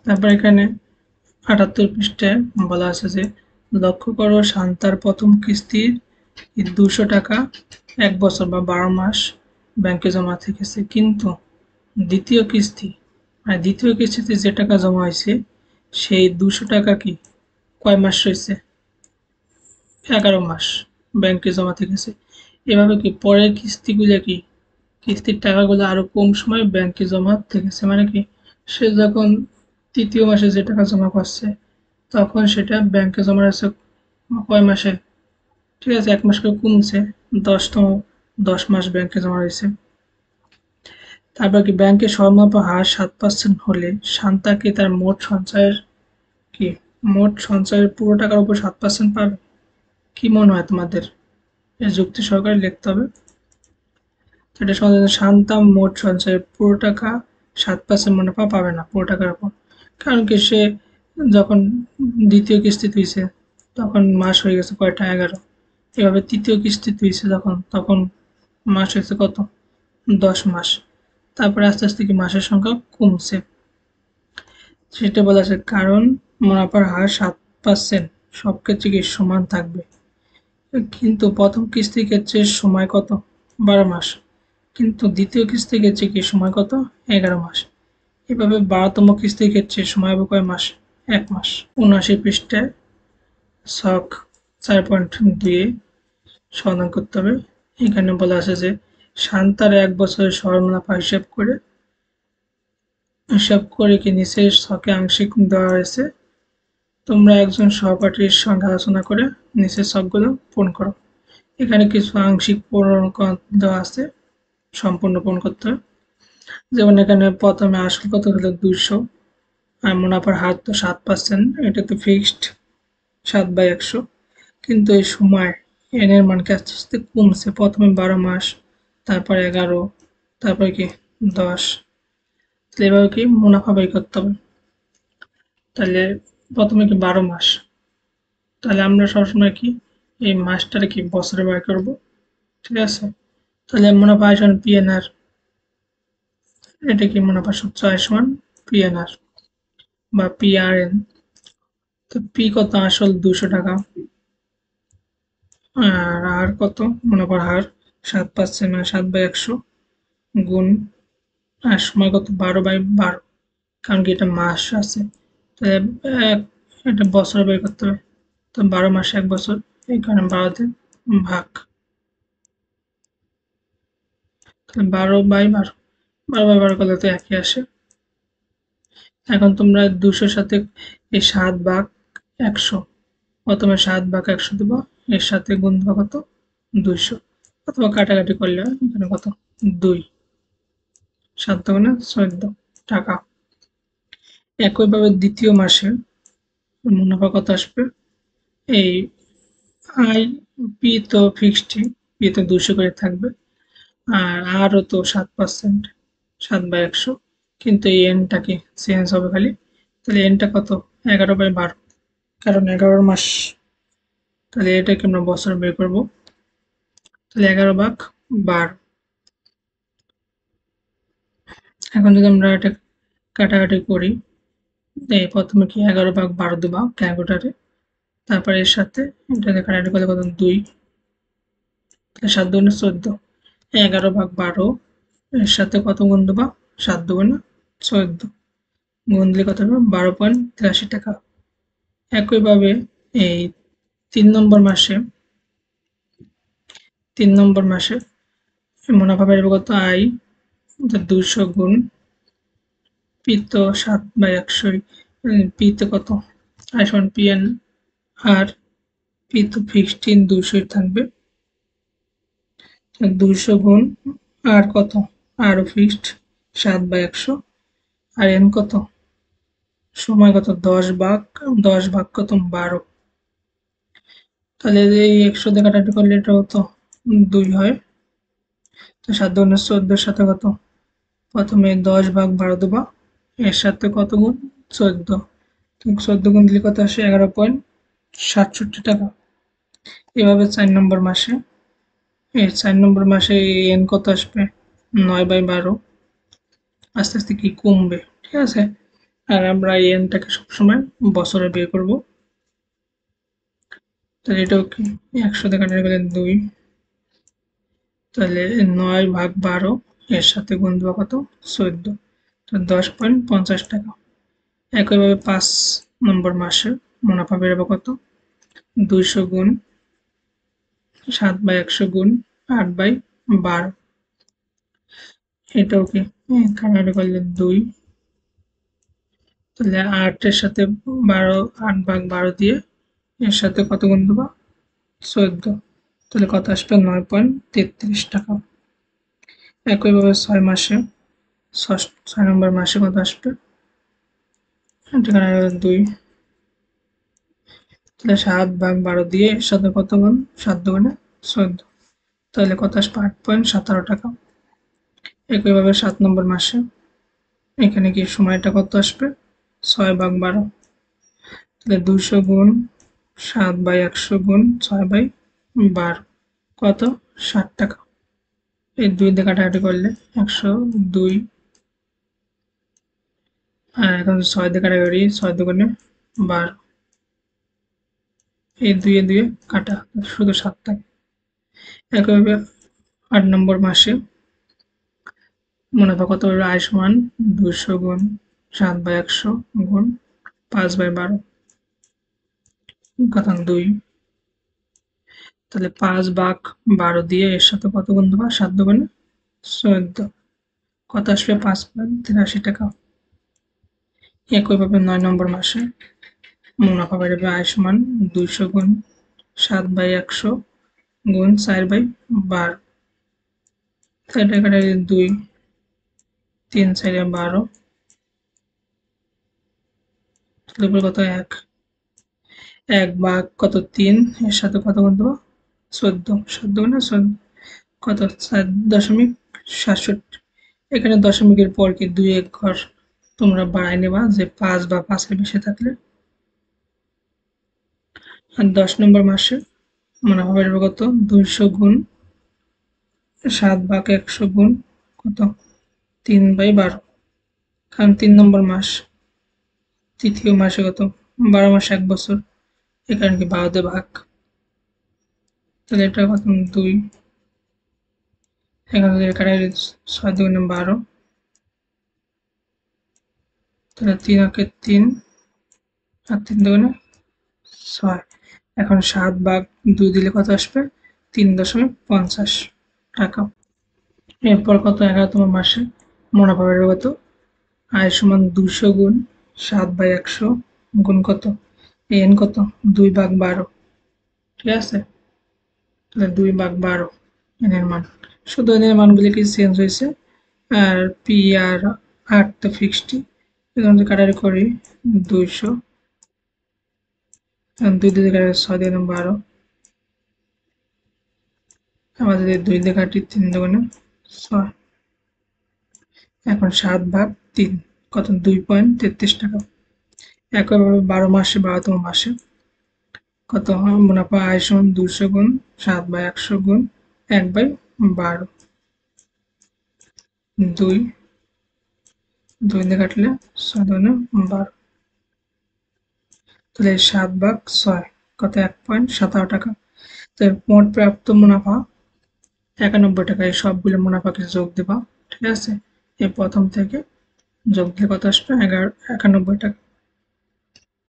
তারপর এখানে 78 পৃষ্ঠায় বলা আছে যে লক্ষ্য করো শান্তার প্রথম কিস্তির 200 টাকা 1 বছর বা 12 মাস ব্যাংকে জমা থেকেছে, কিন্তু দ্বিতীয় কিস্তিতে যে টাকা জমা হয়েছে সেই 200 টাকা কি কয় মাস রয়েছে? 11 মাস ব্যাংকে জমা থেকেছে। এভাবে কি পরের কিস্তিগুলো কি কিস্তির টাকাগুলো আরো কম সময় ব্যাংকে জমা থেকেছে, মানে কি সে যখন তৃতীয় মাসে যে টাকা জমা করছে তখন সেটা ব্যাংকে জমা রয়েছে কয় মাসে? ঠিক আছে, 1 মাস করে কমছে, 10 মাস ব্যাংকে জমা রয়েছে। তারপর কি ব্যাংকের সর্বমোট হার 7% হলে শান্তা কি তার কি মোট সঞ্চয়ের পুরো টাকার উপর 7% পাবে? কি মনে হয় তোমাদের? এর যুক্তি সহকারে লিখতে হবে। এটা সহজে শান্তা মোট সঞ্চয়ের পুরো টাকা 7% মুনাফা পাবে না পুরো টাকার উপর, কারণ কি সে যখন দ্বিতীয় কিস্তি তুইছে তখন মাস হয়ে গেছে কয়টা? 11। এভাবে তৃতীয় কিস্তি তুইছে তখন মাস হয়েছে কত? 10 মাস। তারপরে আস্তে আস্তে কি মাসের সংখ্যা কমছে, সেটা বলা আছে কারণ মুনাফার হার 7% সব ক্ষেত্রে কি সমান থাকবে, কিন্তু প্রথম কিস্তির ক্ষেত্রে সময় কত? 12 মাস, কিন্তু দ্বিতীয় কিস্তির ক্ষেত্রে কি সময় কত? 11 মাস। এভাবে 12তম কিস্তির ক্ষেত্রে সময় হবে কয় মাস? 1 মাস। 79 পৃষ্ঠায় ছক 4.2 সমাধান করতে হবে। এখানে বলা আছে যে শান্তার 1 বছরের সরল মুনাফা হিসাব করে কি নিচের ছকে আংশিক দেওয়া হয়েছে। তোমরা একজন সহপাঠীর সঙ্গে আলোচনা করে নিচের ছকগুলো পূরণ করো। এখানে কিছু আংশিক পূরণ দেওয়া আছে, সম্পূর্ণ পূরণ করতে হবে। যেমন এখানে প্রথমে আসল কত হলো 200, আর মুনাফার হার তো 7%, এটা তো ফিক্সড 7/100, কিন্তু এই সময় এন এর মান কি আস্তে আস্তে কমছে, প্রথমে 12 মাস, তারপর 11, তারপর কি 10। তাহলে এভাবে কি মুনাফা বের করতে হবে। তাহলে প্রথমে কি 12 মাস, তাহলে আমরা সবসময় কি এই মাসটারে কি বছরে বের করব, ঠিক আছে। তাহলে মুনাফা সমান পিএনআর, এটা কি মুনাফা সূত্র সমান পিএনআর বা পিআরএন। তো পি কত? আসল 200 টাকা, আর আর কত? মুনাফার হার 7%, মানে 7/100 গুণ, আর সময় কত? 12/12, কারণ কি এটা মাস আছে, তাহলে এটা বছরে বের করতে হবে। তো 12 মাসে 1 বছর, এই কারণে 12 দিয়ে ভাগ, তাহলে 12/12, 12/12 করলে তো একই আসে। এখন তোমরা 200-র সাথে এই 7/100, প্রথমে 7/100 দেবো, এর সাথে গুণ দেবো কত? 200, অথবা কাটাকাটি করলে এখানে কত? 2, 7 দুগুণে 14 টাকা। একইভাবে দ্বিতীয় মাসে মুনাফা কত আসবে? এই আই পি তো ফিক্সড, পি তো 200 করে থাকবে, আর আরও তো 7%, 7/100, কিন্তু এই এনটা কি চেঞ্জ হবে খালি। তাহলে এনটা কত? 11/12, কারণ 11 মাস, তাহলে এটাকে আমরা বছর বের করবো। তাহলে 11/12। এখন যদি আমরা এটা কাটাকাটি করি, এই প্রথমে কি 11/12 দেবা ক্যালকুলেটারে, তারপর এর সাথে এটা কাটাকাটি করলে কত? 2, তাহলে 7 দুগুণে 14, 11/12 এর সাথে কত গুণ দেবা? 7 দুগুণে 14, গুণ দিলে কত হবে? 12.83 টাকা। একইভাবে এই 3 নম্বর মাসে মুনাফা বেড়ে কত? আই 200 গুণ পি তো 7/100, পি তো কত? আই সমান পি এন আর পি তো ফিক্সড 200 থাকবে, 200 গুণ আর কত? আরও ফিক্সড 7/100, আর এন কত? সময় কত? 10 ভাগ কত? 12। তাহলে এই 100 দিয়ে কাটাকাটি করলে এটা হতো 2 হয়, তো 7 দুগুণে 14, সাথে কত? প্রথমে 10/12 দেবা, এর সাথে কত গুণ? 14, 14 গুণ দিলে কত আসে? 11.67 টাকা। এভাবে 4 নম্বর মাসে এন কত আসবে? 9/12, আস্তে আস্তে কি কমবে, ঠিক আছে। আর আমরা এই এনটাকে সবসময় বছরে বের করব। তাহলে এটাও কি 100 দিয়ে কাটা গেলে 2, তাহলে 9/12 এর সাথে গুণ দেবো কত 14, তো 10.50 টাকা। একইভাবে 5 নম্বর মাসে মুনাফা বেরোবে কত 200 গুণ 7/100 গুণ 8/12, এটাও কি কাটাকাটি করলে 2, তাহলে 8 এর সাথে 12, 8/12 দিয়ে এর সাথে কত গুণ দেবো 14, তাহলে কত আসবে 9.33 টাকা। একইভাবে 6 মাসে 6 নম্বর মাসে কত আসবে 2, তাহলে 7/12 দিয়ে এর সাথে কত গুণ 7 দুগুণে 14, তাহলে কত আসবে 8.17 টাকা। একইভাবে 7 নম্বর মাসে এখানে কি সময়টা কত আসবে 6/12, তাহলে 200 গুণ 7/100 গুণ 6/12 কত 60 টাকা। এই 2 দিয়ে কাটাকাটি করলে 102, আর এখন 6 দিয়ে কাটাকাটি 6 দুগুণে 12, এই 2 এ 2 কাটা শুধু 7 থাকে। একইভাবে 8 নম্বর মাসে মুনাফা কত হবে আয় সমান 200 গুণ 7/100 গুণ 5/12 কত 2, তাহলে 5/12 দিয়ে এর সাথে কত গুণ দেবো 7 দুগুণে 14, কত আসবে 5.83 টাকা। একইভাবে 9 নম্বর মাসে মুনাফা বেড়েবে আয় সমান 200 গুণ 7/100 গুণ 4/12, তাহলে এখানে 2, 3 4 12, তাহলে উপরে কত 1 ভাগ কত 3 এর সাথে কত গুণ দেবো 14, 7 গুণে 14 কত 4.67, এখানে দশমিকের পর কি 2 এক ঘর তোমরা বাড়াই নেবা যে 5 বা 5 এর বেশি থাকলে। আর 10 নম্বর মাসে মুনাফা বেড়েবে কত 200 গুণ 7/100 গুণ কত 3/12, কারণ 3 নম্বর মাস তৃতীয় মাসে কত 12 মাস 1 বছর, এ কারণে কি 12 দিয়ে ভাগ, তাহলে এটা কত 2, এখান থেকে কাটাকাটি 6 দুগুণে 12, তাহলে 3 একে 3 আর 3 দুগুণে 6, এখন 7/2 দিলে কত আসবে 3.50 টাকা। এরপর কত 11তম মাসে মুনাফা বেড়ে কত আয় সমান 200 গুণ 7/100 গুণ কত এন কত 2/12, ঠিক আছে, তাহলে 2/12 এনের মান, শুধু এনের মানগুলি কি চেঞ্জ হয়েছে, আর পি আর আর তো ফিক্সডই, এখান থেকে কাটারি করি 200, 2 দিয়ে কাটারি 6 দিয়ে 12, আবার যদি 2 দিয়ে কাটি 3 দুগুণে 6, এখন 7/3 কত 2.33 টাকা। একইভাবে 12 মাসে 12তম মাসে কত মুনাফা আয় সমান 200 গুণ 7/100 গুণ 1/12, 2 দিয়ে কাটলে 6 দুগুণে 12, তাহলে 7/6 কত 1.17 টাকা। তো মোট প্রাপ্ত মুনাফা 91 টাকা। এই সবগুলো মুনাফাকে যোগ দেবা, ঠিক আছে, এই প্রথম থেকে যোগ দিলে কত আসবে 91 টাকা।